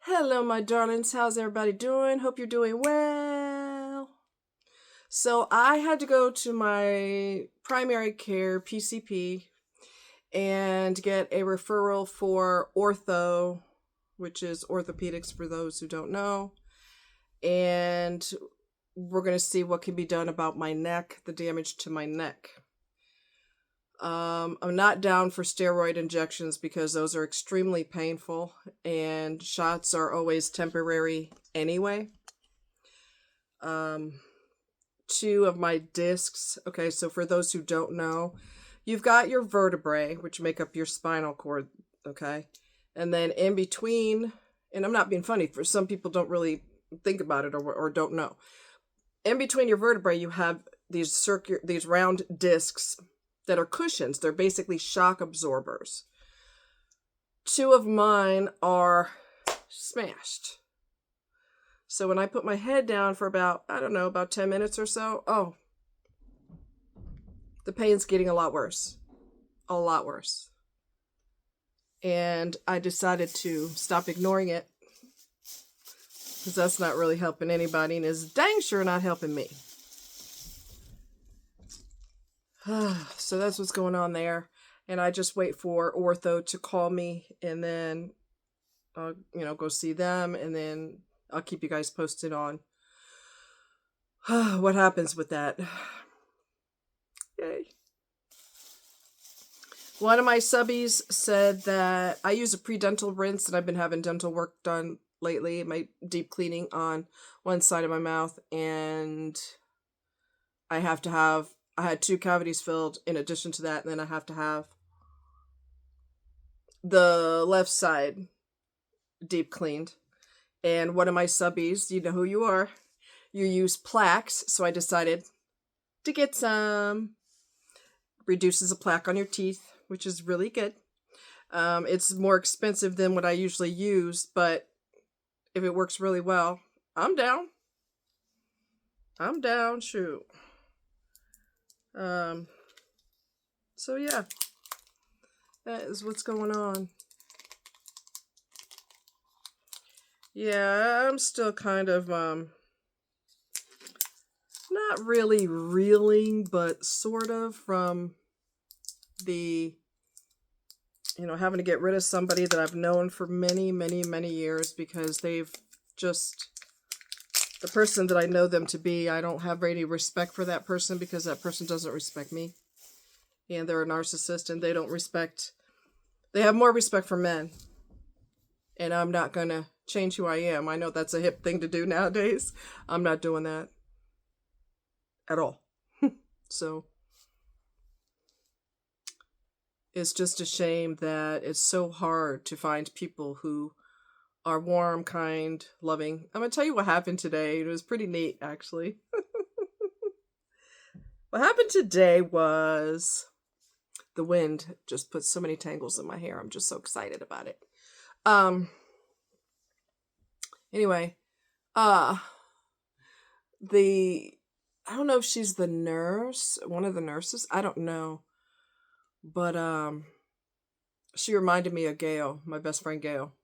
Hello, my darlings. How's everybody doing? Hope you're doing well. So, I had to go to my primary care PCP and get a referral for ortho, which is orthopedics for those who don't know. And we're going to see what can be done about my neck, the damage to my neck. I'm not down for steroid injections because those are extremely painful and shots are always temporary anyway. Two of my discs. Okay, so for those who don't know, you've got your vertebrae, which make up your spinal cord, okay? And then in between, and I'm not being funny, for some people don't really think about it or don't know. In between your vertebrae, you have these round discs that are cushions. They're basically shock absorbers. Two of mine are smashed. So when I put my head down for about 10 minutes or so, the pain's getting a lot worse. A lot worse. And I decided to stop ignoring it because that's not really helping anybody and is dang sure not helping me. So that's what's going on there. And I just wait for ortho to call me and then I'll, go see them and then I'll keep you guys posted on what happens with that. Yay. One of my subbies said that I use a pre-dental rinse and I've been having dental work done lately, my deep cleaning on one side of my mouth, and I had 2 cavities filled in addition to that, and then I have to have the left side deep cleaned. And one of my subbies, you know who you are, you use plaques, so I decided to get some. Reduces a plaque on your teeth, which is really good. It's more expensive than what I usually use, but if it works really well, I'm down. Shoot. So yeah, that is what's going on. Yeah, I'm still kind of, not really reeling, but sort of from the, having to get rid of somebody that I've known for many, many, many years because they've just, the person that I know them to be, I don't have any respect for that person because that person doesn't respect me. And they're a narcissist and they have more respect for men. And I'm not going to change who I am. I know that's a hip thing to do nowadays. I'm not doing that at all. So it's just a shame that it's so hard to find people who are warm, kind, loving. I'm going to tell you what happened today. It was pretty neat, actually. What happened today was the wind just put so many tangles in my hair. I'm just so excited about it. Anyway, I don't know if she's the nurse, one of the nurses. I don't know. But she reminded me of Gail, my best friend Gail.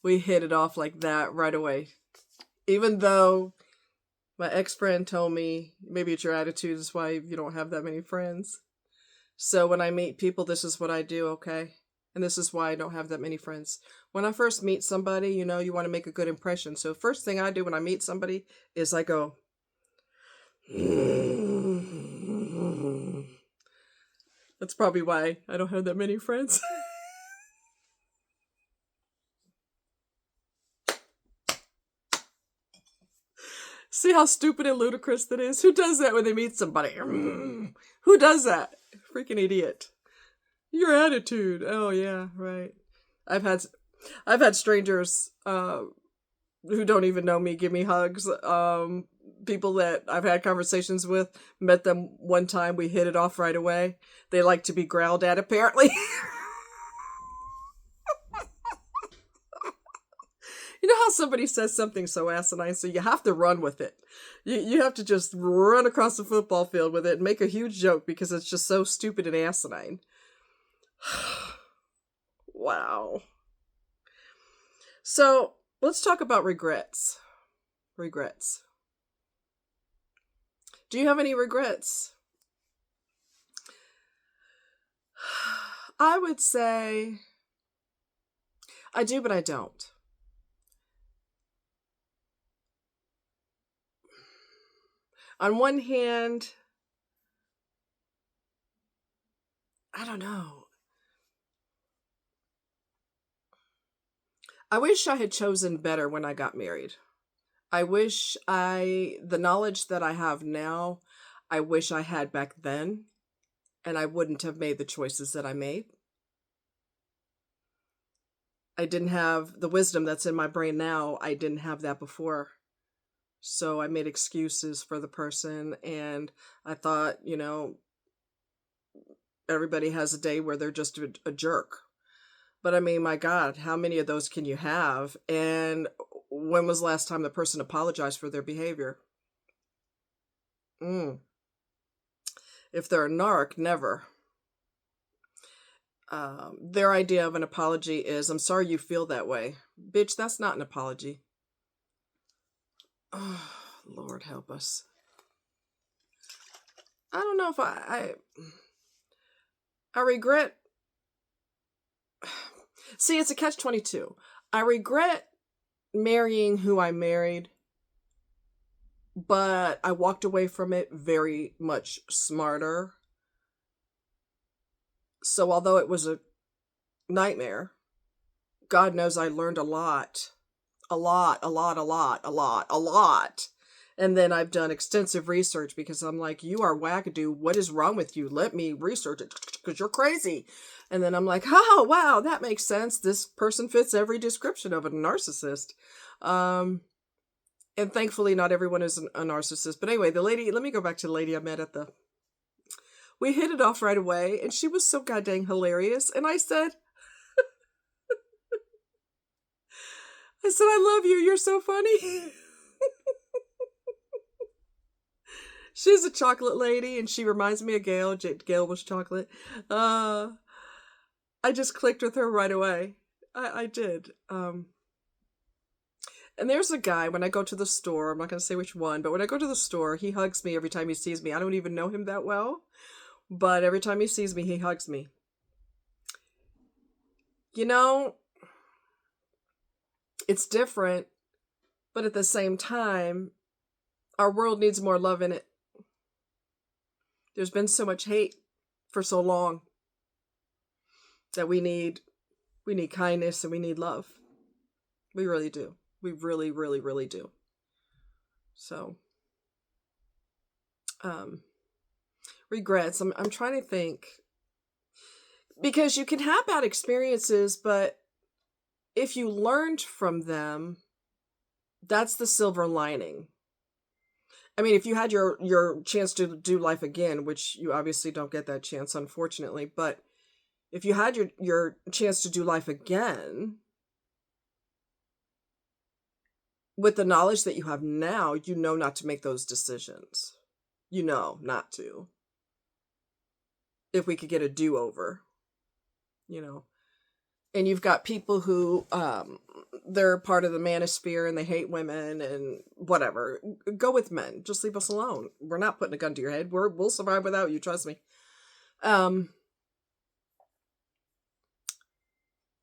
We hit it off like that right away. Even though my ex-friend told me, maybe it's your attitude is why you don't have that many friends. So when I meet people, this is what I do, okay? And this is why I don't have that many friends. When I first meet somebody, you want to make a good impression. So first thing I do when I meet somebody is I go, that's probably why I don't have that many friends. See how stupid and ludicrous that is? Who does that when they meet somebody? Who does that? Freaking idiot. Your attitude. Oh yeah, right. I've had strangers who don't even know me give me hugs. People that I've had conversations with, met them one time, we hit it off right away. They like to be growled at, apparently. You know how somebody says something so asinine, so you have to run with it. You have to just run across the football field with it and make a huge joke because it's just so stupid and asinine. Wow. So let's talk about regrets. Regrets. Do you have any regrets? I would say I do, but I don't. On one hand, I don't know. I wish I had chosen better when I got married. The knowledge that I have now, I wish I had back then, and I wouldn't have made the choices that I made. I didn't have the wisdom that's in my brain now. I didn't have that before. So I made excuses for the person, and I thought, everybody has a day where they're just a jerk. But I mean, my God, how many of those can you have? And when was the last time the person apologized for their behavior? Mm. If they're a narc, never. Their idea of an apology is, I'm sorry you feel that way. Bitch, that's not an apology. Oh, Lord help us. I don't know if I regret. See, it's a catch-22. I regret marrying who I married, but I walked away from it very much smarter. So although it was a nightmare, God knows I learned a lot. A lot, a lot, a lot, a lot, a lot. And then I've done extensive research because I'm like, you are wackadoo. What is wrong with you? Let me research it because you're crazy. And then I'm like, oh, wow, that makes sense. This person fits every description of a narcissist. And thankfully, not everyone is a narcissist. But anyway, let me go back to the lady I met we hit it off right away. And she was so goddamn hilarious. And I said, I love you. You're so funny. She's a chocolate lady, and she reminds me of Gail. Gail was chocolate. I just clicked with her right away. I did. And there's a guy, when I go to the store, I'm not going to say which one, but when I go to the store, he hugs me every time he sees me. I don't even know him that well, but every time he sees me, he hugs me. It's different, but at the same time, our world needs more love in it. There's been so much hate for so long that we need kindness and we need love. We really do. We really, really, really do. So, regrets. I'm trying to think, because you can have bad experiences, but if you learned from them, that's the silver lining. I mean, if you had your chance to do life again, which you obviously don't get that chance, unfortunately, but if you had your chance to do life again, with the knowledge that you have now, you know not to make those decisions. You know not to. If we could get a do-over, And you've got people who, they're part of the manosphere and they hate women and whatever. Go with men. Just leave us alone. We're not putting a gun to your head. We'll survive without you. Trust me.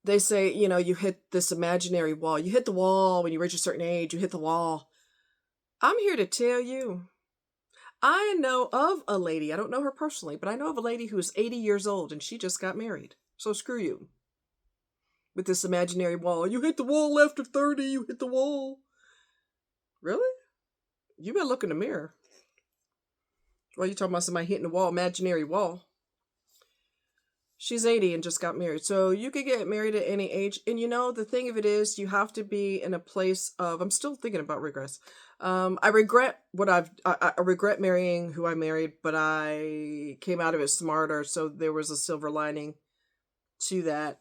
They say, you hit this imaginary wall. You hit the wall when you reach a certain age. You hit the wall. I'm here to tell you, I know of a lady. I don't know her personally, but I know of a lady who's 80 years old and she just got married. So screw you. With this imaginary wall. You hit the wall after 30, you hit the wall. Really? You better look in the mirror. Why are you talking about somebody hitting the wall, imaginary wall? She's 80 and just got married. So you could get married at any age. And the thing of it is, you have to be in a place of, I'm still thinking about regrets. I regret I regret marrying who I married, but I came out of it smarter. So there was a silver lining to that.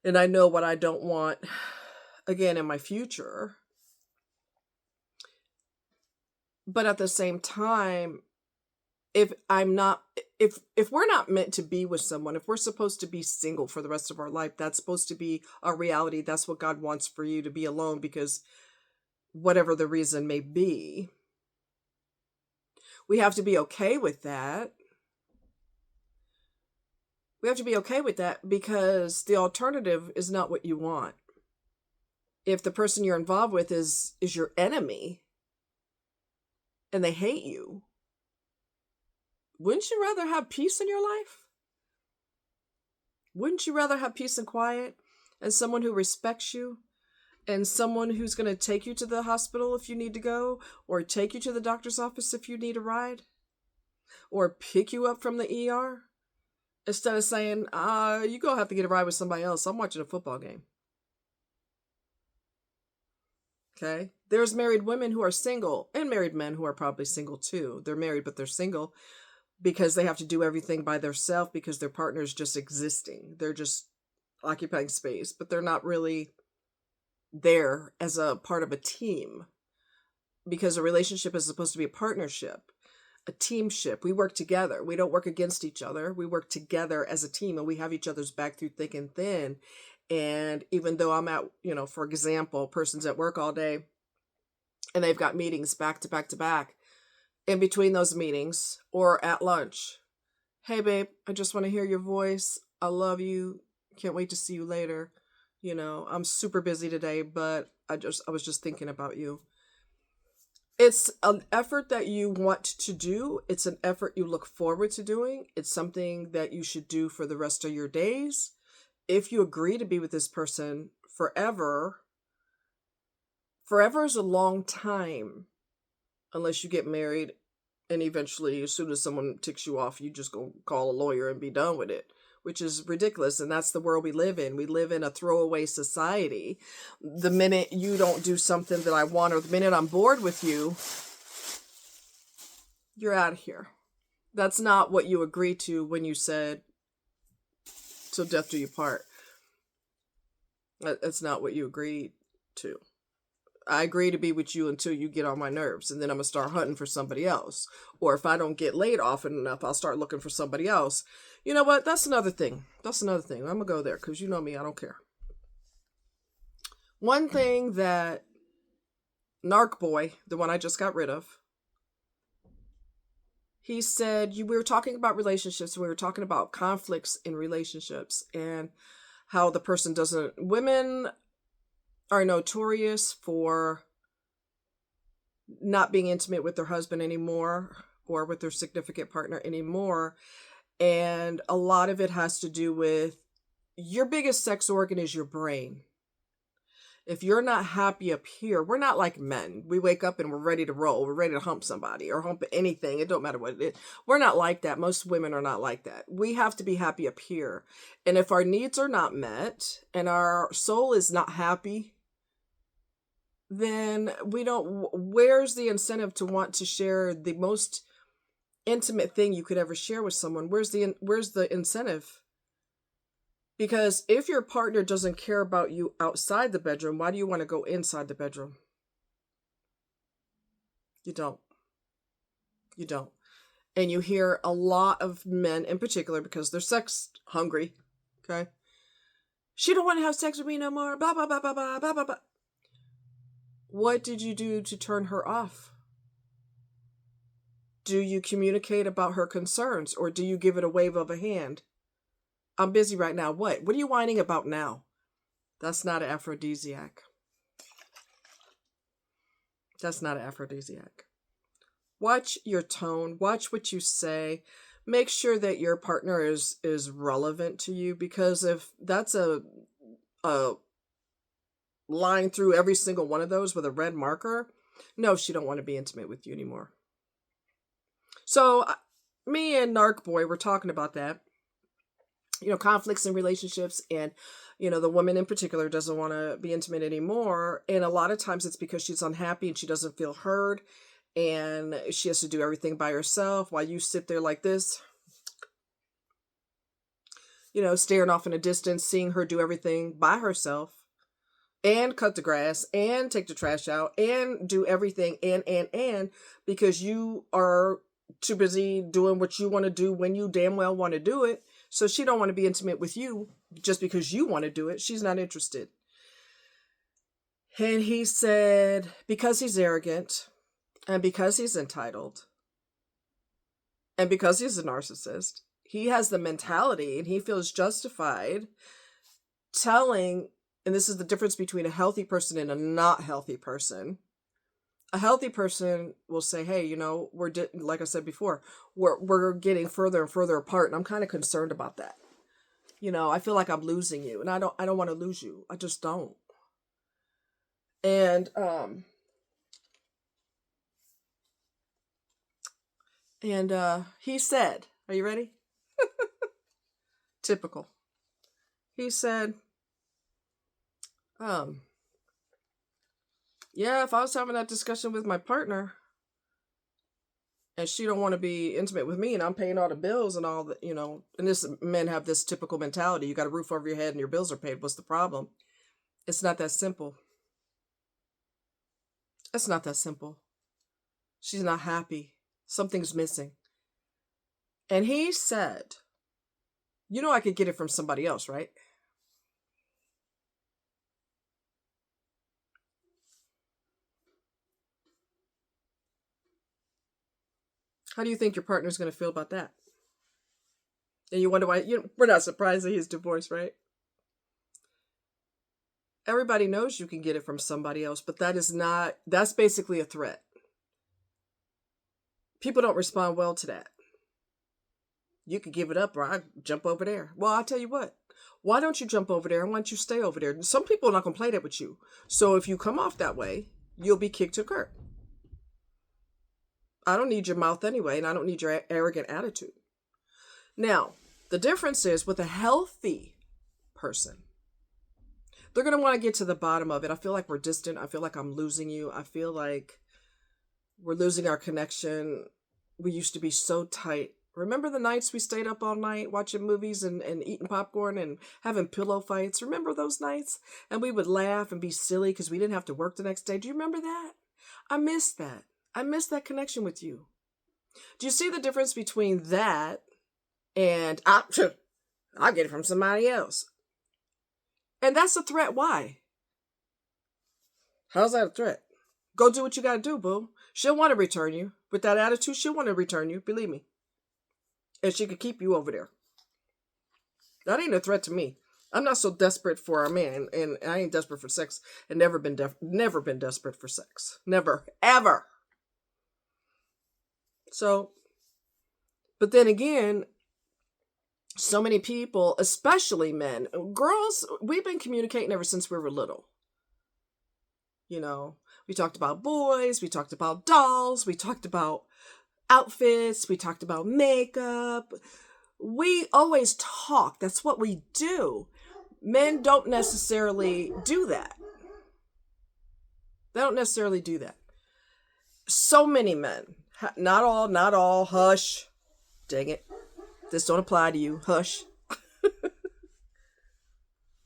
And I know what I don't want again in my future. But at the same time, if I'm not, if we're not meant to be with someone, if we're supposed to be single for the rest of our life, that's supposed to be our reality. That's what God wants for you, to be alone, because whatever the reason may be, we have to be okay with that. We have to be okay with that, because the alternative is not what you want. If the person you're involved with is your enemy and they hate you, wouldn't you rather have peace in your life? Wouldn't you rather have peace and quiet, and someone who respects you, and someone who's going to take you to the hospital if you need to go, or take you to the doctor's office if you need a ride, or pick you up from the ER, instead of saying, you go have to get a ride with somebody else. I'm watching a football game. Okay? There's married women who are single, and married men who are probably single too. They're married, but they're single because they have to do everything by themselves, because their partner is just existing. They're just occupying space, but they're not really there as a part of a team, because a relationship is supposed to be a partnership, a teamship. We work together. We don't work against each other. We work together as a team, and we have each other's back through thick and thin. And even though I'm at, for example, person's at work all day and they've got meetings back to back to back, in between those meetings or at lunch, hey babe, I just want to hear your voice. I love you. Can't wait to see you later. I'm super busy today, but I was just thinking about you. It's an effort that you want to do. It's an effort you look forward to doing. It's something that you should do for the rest of your days. If you agree to be with this person forever is a long time, unless you get married and eventually, as soon as someone ticks you off, you just go call a lawyer and be done with it, which is ridiculous. And that's the world we live in. We live in a throwaway society. The minute you don't do something that I want, or the minute I'm bored with you, you're out of here. That's not what you agreed to when you said, till death do you part. That's not what you agreed to. I agree to be with you until you get on my nerves, and then I'm going to start hunting for somebody else. Or if I don't get laid often enough, I'll start looking for somebody else. You know what? That's another thing. I'm going to go there, because you know me, I don't care. One thing that Narc Boy, the one I just got rid of, he said, we were talking about relationships, we were talking about conflicts in relationships, and how the person doesn't, women are notorious for not being intimate with their husband anymore, or with their significant partner anymore. And a lot of it has to do with, your biggest sex organ is your brain. If you're not happy up here, we're not like men. We wake up and we're ready to roll. We're ready to hump somebody or hump anything. It don't matter what it is. We're not like that. Most women are not like that. We have to be happy up here. And if our needs are not met and our soul is not happy, then where's the incentive to want to share the most intimate thing you could ever share with someone? Where's the incentive? Because if your partner doesn't care about you outside the bedroom, why do you want to go inside the bedroom? You don't. And you hear a lot of men in particular, because they're sex hungry, okay? She don't want to have sex with me no more, blah, blah, blah, blah, blah, blah, blah, blah. What did you do to turn her off? Do you communicate about her concerns, or do you give it a wave of a hand? I'm busy right now. What are you whining about now? That's not an aphrodisiac. Watch your tone. Watch what you say. Make sure that your partner is relevant to you, because if that's a line through every single one of those with a red marker, no, she don't want to be intimate with you anymore. So me and Narc Boy were talking about that. Conflicts in relationships, and the woman in particular doesn't want to be intimate anymore, and a lot of times it's because she's unhappy and she doesn't feel heard, and she has to do everything by herself while you sit there like this, staring off in a distance, seeing her do everything by herself, and cut the grass, and take the trash out, and do everything, and because you are too busy doing what you want to do when you damn well want to do it. So she don't want to be intimate with you just because you want to do it. She's not interested. And he said, because he's arrogant and because he's entitled and because he's a narcissist, he has the mentality and he feels justified telling, and this is the difference between a healthy person and a not healthy person. A healthy person will say, hey, you know, like I said before, we're getting further and further apart, and I'm kind of concerned about that. You know, I feel like I'm losing you, and I don't want to lose you. I just don't. And he said, are you ready? Typical. He said, yeah, if I was having that discussion with my partner and she don't want to be intimate with me and I'm paying all the bills and all that, you know, and men have this typical mentality. You got a roof over your head and your bills are paid. What's the problem? It's not that simple. It's not that simple. She's not happy. Something's missing. And he said, you know, I could get it from somebody else, right? How do you think your partner's going to feel about that? And you wonder why, we're not surprised that he's divorced, right? Everybody knows you can get it from somebody else, but that's basically a threat. People don't respond well to that. You could give it up or I jump over there. Well, I'll tell you what. Why don't you jump over there and why don't you stay over there? Some people are not going to play that with you. So if you come off that way, you'll be kicked to the curb. I don't need your mouth anyway, and I don't need your arrogant attitude. Now, the difference is with a healthy person, they're going to want to get to the bottom of it. I feel like we're distant. I feel like I'm losing you. I feel like we're losing our connection. We used to be so tight. Remember the nights we stayed up all night watching movies and eating popcorn and having pillow fights? Remember those nights? And we would laugh and be silly because we didn't have to work the next day. Do you remember that? I miss that. I miss that connection with you. Do you see the difference between that and I'll get it from somebody else? And that's a threat. Why? How's that a threat? Go do what you got to do, boo. She'll want to return you. With that attitude, she'll want to return you. Believe me. And she could keep you over there. That ain't a threat to me. I'm not so desperate for a man, and I ain't desperate for sex, and never been desperate for sex. Never, ever. So, but then again, so many people, especially men, girls, we've been communicating ever since we were little. You know, we talked about boys, we talked about dolls, we talked about outfits, we talked about makeup. We always talk. That's what we do. Men don't necessarily do that. They don't necessarily do that. So many men, not all, hush. Dang it. This don't apply to you. Hush.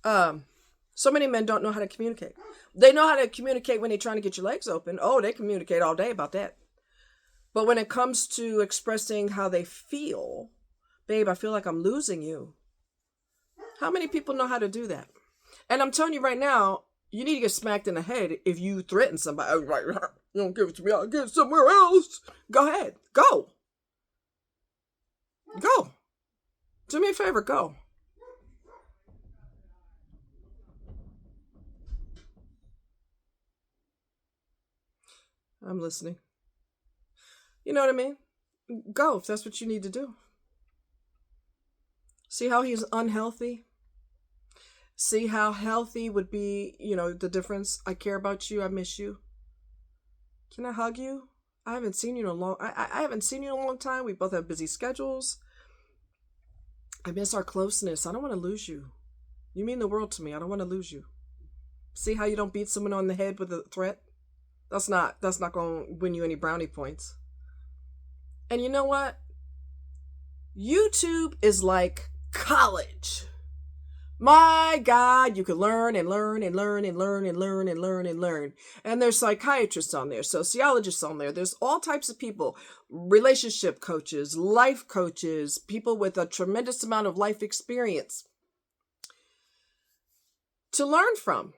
So many men don't know how to communicate. They know how to communicate when they're trying to get your legs open. Oh, they communicate all day about that. But when it comes to expressing how they feel, babe, I feel like I'm losing you. How many people know how to do that? And I'm telling you right now, you need to get smacked in the head if you threaten somebody. Oh, right, you don't give it to me, I'll give it somewhere else. Go ahead. Go. Go. Do me a favor, go. I'm listening. You know what I mean? Go if that's what you need to do. See how he's unhealthy? See how healthy would be, the difference? I care about you. I miss you. Can I hug you? I haven't seen you in a long I haven't seen you in a long time. We both have busy schedules. I miss our closeness. I don't want to lose you. You mean the world to me. I don't want to lose you. See how you don't beat someone on the head with a threat? That's not going to win you any brownie points. And you know what? YouTube is like college My God, you can learn and learn and learn and learn and learn and learn and learn. And there's psychiatrists on there, sociologists on there. There's all types of people, relationship coaches, life coaches, people with a tremendous amount of life experience to learn from.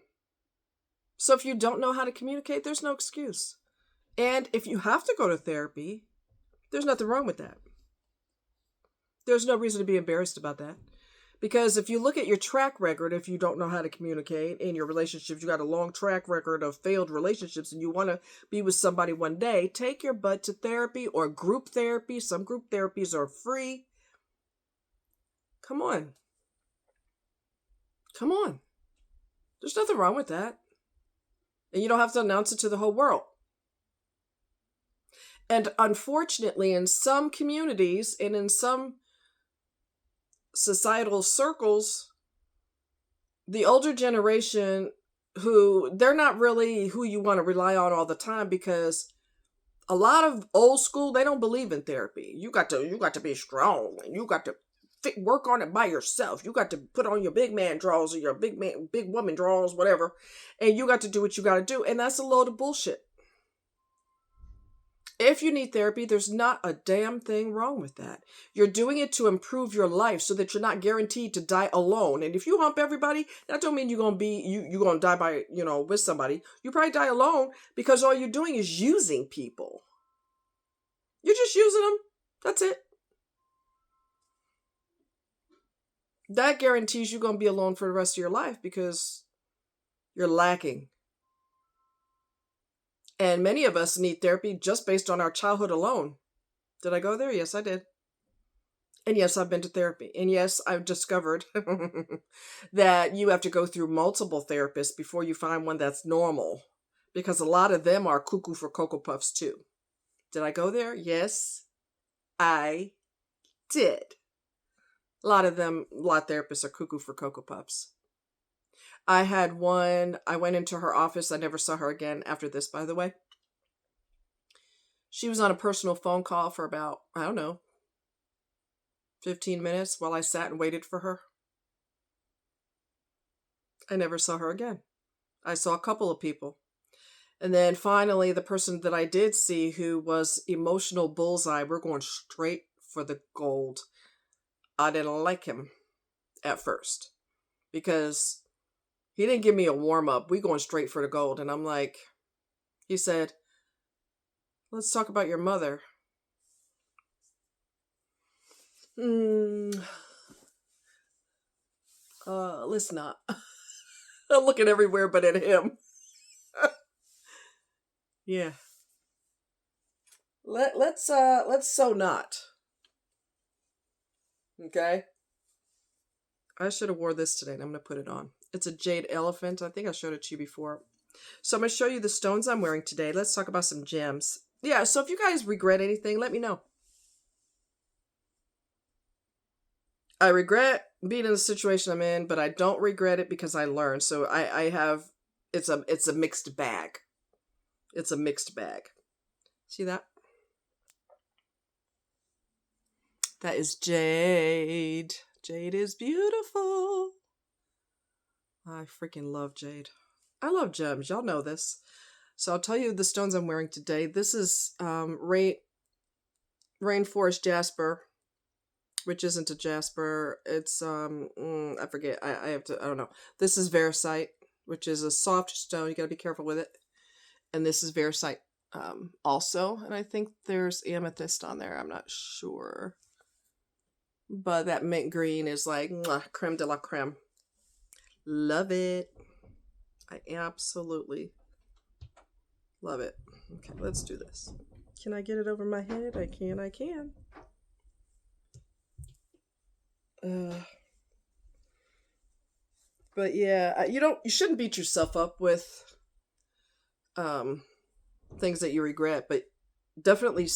So if you don't know how to communicate, there's no excuse. And if you have to go to therapy, there's nothing wrong with that. There's no reason to be embarrassed about that. Because if you look at your track record, if you don't know how to communicate in your relationships, you got a long track record of failed relationships and you want to be with somebody one day, take your butt to therapy or group therapy. Some group therapies are free. Come on. Come on. There's nothing wrong with that. And you don't have to announce it to the whole world. And unfortunately, in some communities and in some societal circles, the older generation, who they're not really who you want to rely on all the time, because a lot of old school, they don't believe in therapy. You got to be strong, and you got to work on it by yourself. You got to put on your big man drawers or your big woman drawers, whatever, and you got to do what you got to do. And that's a load of bullshit. If you need therapy, there's not a damn thing wrong with that. You're doing it to improve your life so that you're not guaranteed to die alone. And if you hump everybody, that don't mean you're going to be, you're going to die by, with somebody. You probably die alone because all you're doing is using people. You're just using them. That's it. That guarantees you're going to be alone for the rest of your life because you're lacking. And many of us need therapy just based on our childhood alone. Did I go there? Yes, I did. And yes, I've been to therapy. And yes, I've discovered that you have to go through multiple therapists before you find one that's normal. Because a lot of them are cuckoo for Cocoa Puffs too. Did I go there? Yes, I did. A lot of therapists are cuckoo for Cocoa Puffs. I had one, I went into her office. I never saw her again after this, by the way. She was on a personal phone call for about, 15 minutes while I sat and waited for her. I never saw her again. I saw a couple of people. And then finally, the person that I did see, who was emotional bullseye, we're going straight for the gold. I didn't like him at first because he didn't give me a warm up. We going straight for the gold. And I'm like, he said, let's talk about your mother. Let's not. I'm looking everywhere but at him. Yeah. Let's so not. Okay. I should have wore this today, and I'm going to put it on. It's a jade elephant. I think I showed it to you before. So I'm going to show you the stones I'm wearing today. Let's talk about some gems. Yeah, so if you guys regret anything, let me know. I regret being in the situation I'm in, but I don't regret it because I learned. So I have, it's a mixed bag. It's a mixed bag. See that? That is jade. Jade is beautiful. I freaking love jade. I love gems. Y'all know this. So I'll tell you the stones I'm wearing today. This is rainforest jasper, which isn't a jasper. It's I forget. I have to. I don't know. This is varisite, which is a soft stone. You got to be careful with it. And this is varisite also. And I think there's amethyst on there. I'm not sure. But that mint green is like creme de la creme. Love it. I absolutely love it. Okay, let's do this. Can I get it over my head? I can. But yeah, you shouldn't beat yourself up with things that you regret, but definitely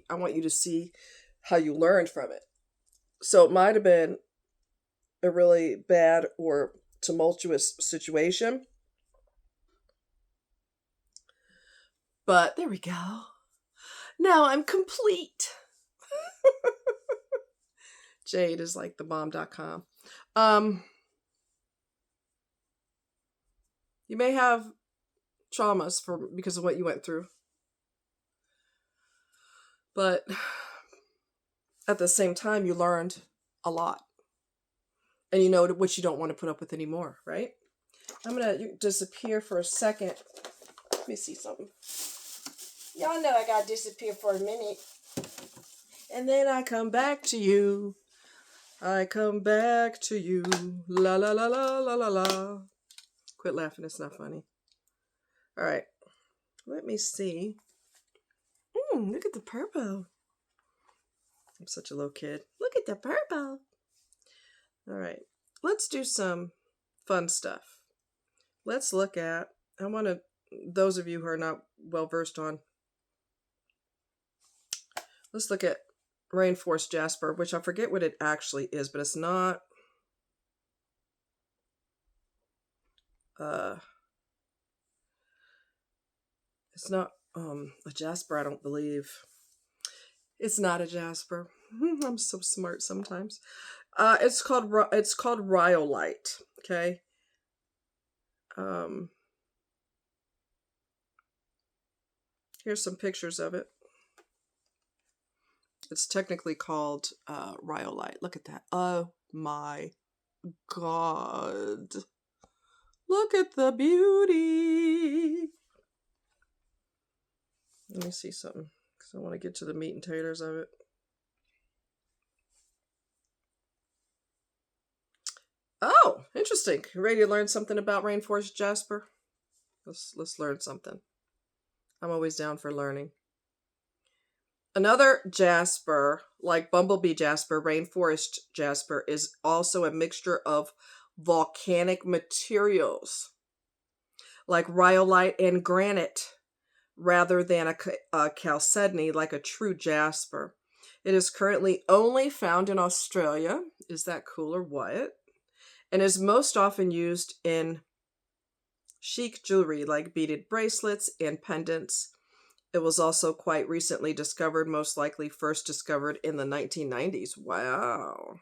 I want you to see how you learned from it. So it might have been a really bad or tumultuous situation. But there we go. Now I'm complete. Jade is like the bomb.com. You may have traumas because of what you went through. But at the same time, you learned a lot. And you know what you don't want to put up with anymore, right? I'm going to disappear for a second. Let me see something. Y'all know I got to disappear for a minute. And then I come back to you. I come back to you. La la la la la la la. Quit laughing, it's not funny. All right. Let me see. Look at the purple. I'm such a little kid. Look at the purple. All right. Let's do some fun stuff. Let's look at, those of you who are not well versed on, let's look at rainforest jasper, which I forget what it actually is, but it's not a jasper, I don't believe. It's not a jasper. I'm so smart sometimes. It's called rhyolite. Okay. Here's some pictures of it. It's technically called rhyolite. Look at that. Oh my God. Look at the beauty. Let me see something, because I want to get to the meat and taters of it. Oh, interesting. You ready to learn something about rainforest jasper? Let's learn something. I'm always down for learning. Another jasper, like bumblebee jasper, rainforest jasper, is also a mixture of volcanic materials like rhyolite and granite, rather than a chalcedony like a true jasper. It is currently only found in Australia. Is that cool or what? And is most often used in chic jewelry like beaded bracelets and pendants. It was also quite recently discovered, most likely first discovered in the 1990s. Wow.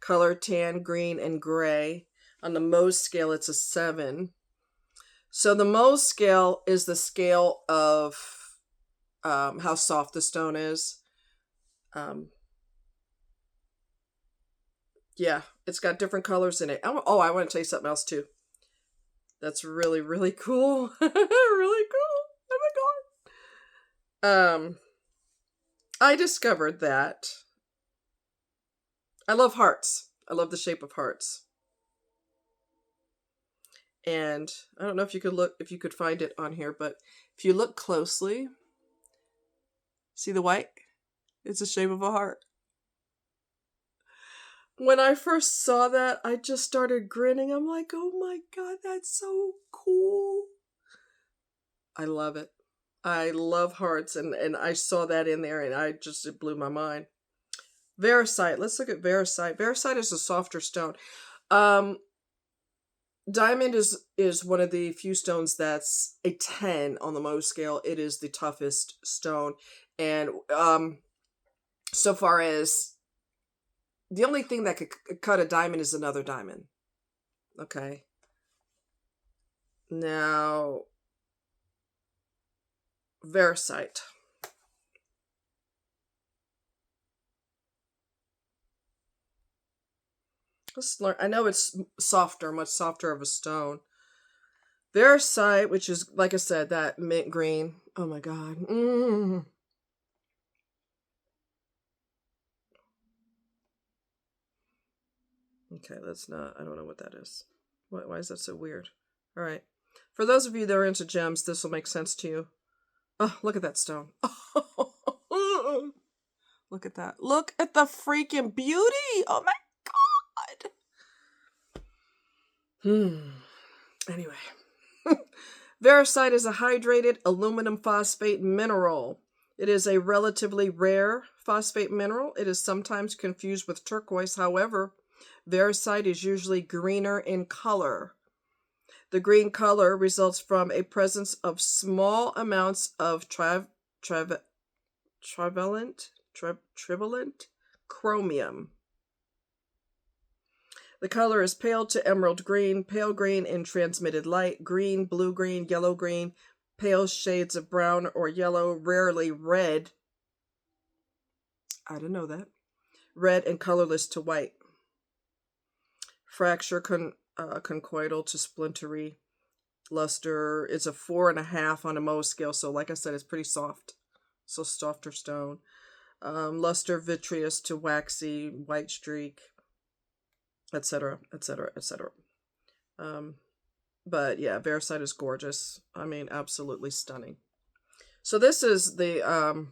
Color tan, green, and gray. On the Mohs scale, it's a 7. So the Mohs scale is the scale of how soft the stone is. Yeah, it's got different colors in it. Oh, I want to tell you something else too. That's really, really cool. Really cool. Oh my God. I discovered that I love hearts. I love the shape of hearts. And I don't know if you could find it on here, but if you look closely, see the white? It's the shape of a heart. When I first saw that, I just started grinning. I'm like, oh my God, that's so cool. I love it. I love hearts, and I saw that in there, and it blew my mind. Variscite. Let's look at variscite. Variscite is a softer stone. Diamond is one of the few stones that's a 10 on the Mohs scale. It is the toughest stone. And so far as the only thing that could cut a diamond is another diamond. Okay. Now, variscite. Let's learn. I know it's softer, much softer of a stone. Variscite, which is, like I said, that mint green. Oh my God. Okay, I don't know what that is. Why is that so weird? All right. For those of you that are into gems, this will make sense to you. Oh, look at that stone. Look at that. Look at the freaking beauty. Oh my God. Anyway. Variscite is a hydrated aluminum phosphate mineral. It is a relatively rare phosphate mineral. It is sometimes confused with turquoise. However, variscite is usually greener in color. The green color results from a presence of small amounts of trivalent chromium. The color is pale to emerald green, pale green in transmitted light, green, blue-green, yellow-green, pale shades of brown or yellow, rarely red. I didn't know that. Red and colorless to white. Fracture conchoidal to splintery. Luster is a 4.5 on a Mohs scale, so like I said, it's pretty soft. So softer stone. Luster vitreous to waxy, white streak, etc., etc., etc. But yeah, Variscite is gorgeous. I mean, absolutely stunning. So this is the,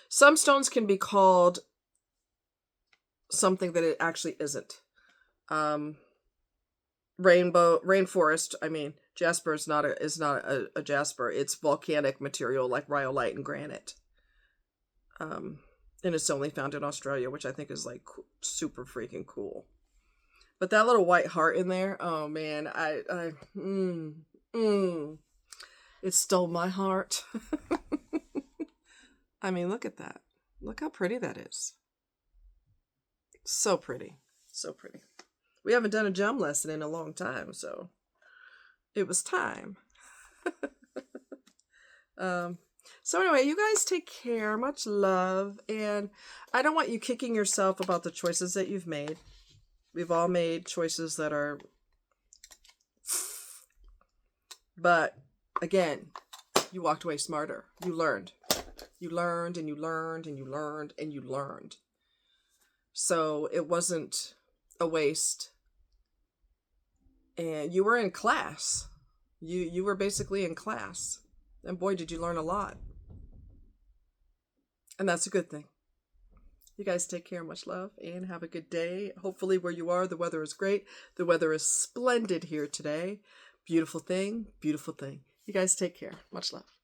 some stones can be called something that it actually isn't. Rainforest, I mean, jasper is not a jasper. It's volcanic material like rhyolite and granite. And it's only found in Australia, which I think is like super freaking cool. But that little white heart in there, oh man, it stole my heart. I mean, look at that. Look how pretty that is. So pretty. So pretty. We haven't done a gem lesson in a long time, so it was time. So anyway, you guys take care. Much love. And I don't want you kicking yourself about the choices that you've made. We've all made choices that are... But, again, you walked away smarter. You learned. You learned and you learned and you learned and you learned. So it wasn't a waste. And you were in class. You were basically in class. And boy, did you learn a lot. And that's a good thing. You guys take care. Much love and have a good day. Hopefully where you are, the weather is great. The weather is splendid here today. Beautiful thing. Beautiful thing. You guys take care. Much love.